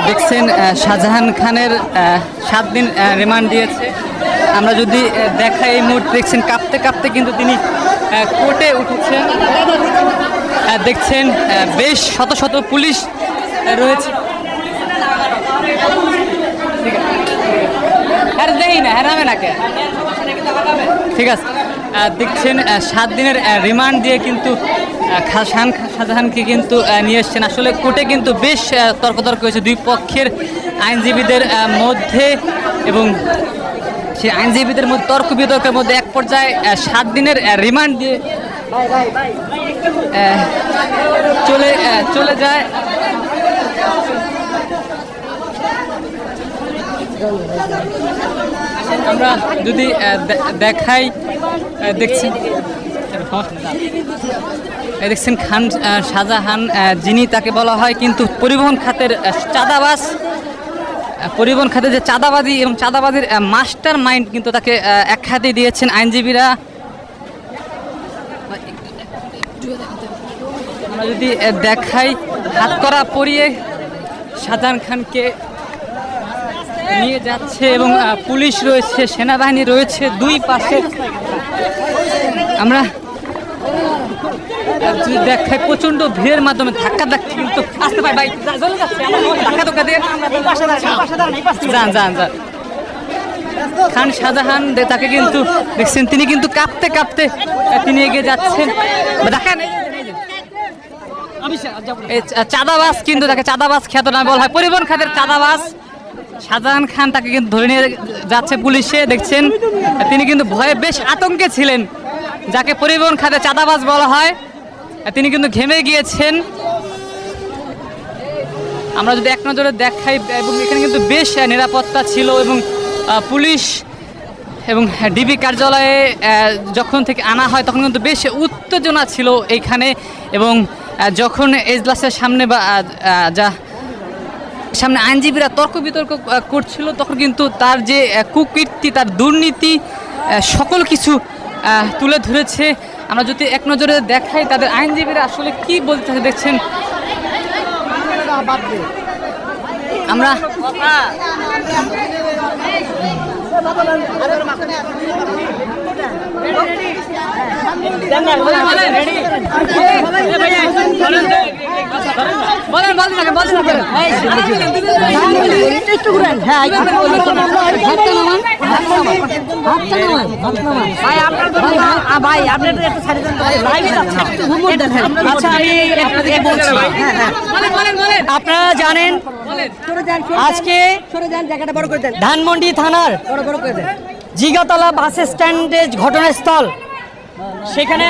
দেখছেন শাহজাহান খানের 7 দিন রিমান্ড দিয়েছে। আমরা যদি দেখাই এই মুহূর্তে দেখছেন কাঁপতে কাঁপতে কিন্তু তিনি কোর্টে উঠেছেন। দেখছেন বেশ শত শত পুলিশ রয়েছে। ঠিক আছে, দেখছেন 7 দিনের রিমান্ড দিয়ে কিন্তু শাহজাহানকে কিন্তু নিয়ে এসছেন। আসলে কোর্টে কিন্তু বেশ তর্ক হয়েছে দুই পক্ষের আইনজীবীদের মধ্যে, এবং সেই আইনজীবীদের মধ্যে তর্ক বিতর্কের মধ্যে এক পর্যায়ে 7 দিনের রিমান্ড দিয়ে চলে যায়। আমরা যদি দেখাই, দেখছেন শাহজাহান যিনি, তাকে বলা হয় কিন্তু পরিবহন খাতের চাঁদাবাজ, পরিবহন খাতে যে চাঁদাবাদী এবং চাঁদাবাদীর মাস্টার মাইন্ড কিন্তু তাকে এক খাতে দিয়েছেন আইনজীবীরা। আমরা যদি দেখাই, হাতকড়া পরিয়ে শাহজাহান খানকে নিয়ে যাচ্ছে এবং পুলিশ রয়েছে, সেনাবাহিনী রয়েছে দুই পাশে। আমরা যদি দেখাই প্রচন্ড ভিড়ের মাধ্যমে ধাক্কা কিন্তু আসতে পারে, ভাই ধাক্কা ধোক্কা দিয়ে যান। খান শাহজাহান তাকে কিন্তু দেখছেন, তিনি কিন্তু কাঁপতে কাঁপতে তিনি এগিয়ে যাচ্ছেন। দেখেন চাঁদাবাজ, কিন্তু তাকে চাঁদাবাজ খ্যাত না বলা হয়, পরিবহন খাতের চাঁদাবাজ শাহজাহান খান, তাকে কিন্তু ধরে নিয়ে যাচ্ছে পুলিশে। দেখছেন তিনি কিন্তু ভয়ে বেশ আতঙ্কে ছিলেন, যাকে পরিবহন খাতে চাঁদাবাজ বলা হয়, তিনি কিন্তু ঘেমে গিয়েছেন। আমরা যদি এক নজরে দেখাই, এবং এখানে কিন্তু বেশ নিরাপত্তা ছিল, এবং পুলিশ এবং ডিবি কার্যালয়ে যখন থেকে আনা হয় তখন কিন্তু বেশ উত্তেজনা ছিল এইখানে। এবং যখন এজলাসের সামনে বা সামনে আইনজীবীরা তর্ক বিতর্ক করছিল, তখন কিন্তু তার যে কুকীর্তি, তার দুর্নীতি, সকল কিছু তুলে ধরেছে। আমরা যদি এক নজরে দেখাই তাদের আইনজীবীরা আসলে কি বলতে দেখছেন। আমরা আপনারা জানেন আজকে ধানমন্ডি থানার জিগাতলা বাস স্ট্যান্ডের ঘটনাস্থল, সেখানে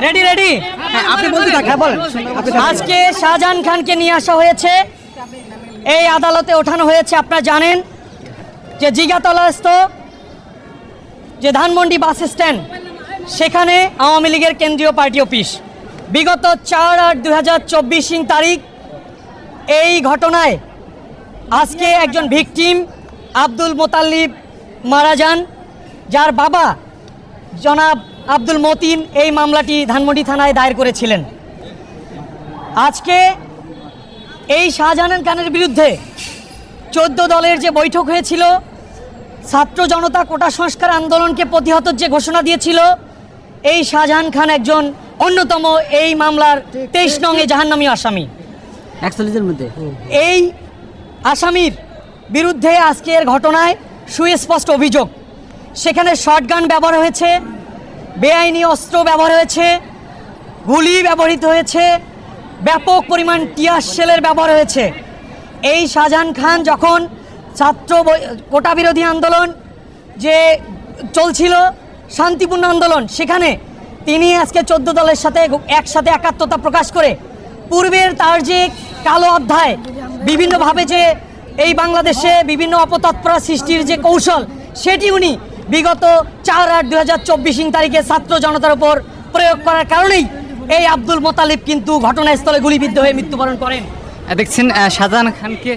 রেডি আপনি বলতে থাকেন। আজকে শাহজাহান খানকে নিয়ে আসা হয়েছে, এই আদালতে ওঠানো হয়েছে। আপনারা জানেন যে জিগাতলাস্থ যে ধানমন্ডি বাস স্ট্যান্ড, সেখানে আওয়ামী লীগের কেন্দ্রীয় পার্টি অফিস। বিগত 4/8/2024 তারিখ এই ঘটনায় আজকে একজন ভিকটিম আব্দুল মোতাল্লিব মারা যান, যার বাবা জনাব আব্দুল মতিন এই মামলাটি ধানমন্ডি থানায় দায়ের করেছিলেন। আজকে এই শাহজাহান খানের বিরুদ্ধে 14 দলের যে বৈঠক হয়েছিল, ছাত্র জনতা কোটা সংস্কার আন্দোলনকে প্রতিহতের যে ঘোষণা দিয়েছিল, এই শাহজাহান খান একজন অন্যতম এই মামলার 23 নং জাহান্নামী আসামি। 41-এর মধ্যে এই আসামির বিরুদ্ধে আজকের ঘটনায় সুস্পষ্ট অভিযোগ। সেখানে শটগান ব্যবহার হয়েছে, বেআইনি অস্ত্র ব্যবহার হয়েছে, গুলি ব্যবহৃত হয়েছে, ব্যাপক পরিমাণ টিয়ার শেলের ব্যবহার হয়েছে। এই শাহজাহান খান যখন ছাত্র কোটা বিরোধী আন্দোলন যে চলছিল, শান্তিপূর্ণ আন্দোলন, সেখানে তিনি আজকে 14 দলের সাথে একসাথে একাত্মতা প্রকাশ করে পূর্বের তার যে কালো অধ্যায়, বিভিন্নভাবে যে এই বাংলাদেশে বিভিন্ন অপতৎপরা সৃষ্টির যে কৌশল, সেটি উনি বিগত 4/8/2024 তারিখে ছাত্র জনতার উপর প্রয়োগ করার কারণেই এই আব্দুল মোতালিব কিন্তু ঘটনাস্থলে গুলিবিদ্ধ হয়ে মৃত্যুবরণ করেন। দেখছেন শাহজাহান খানকে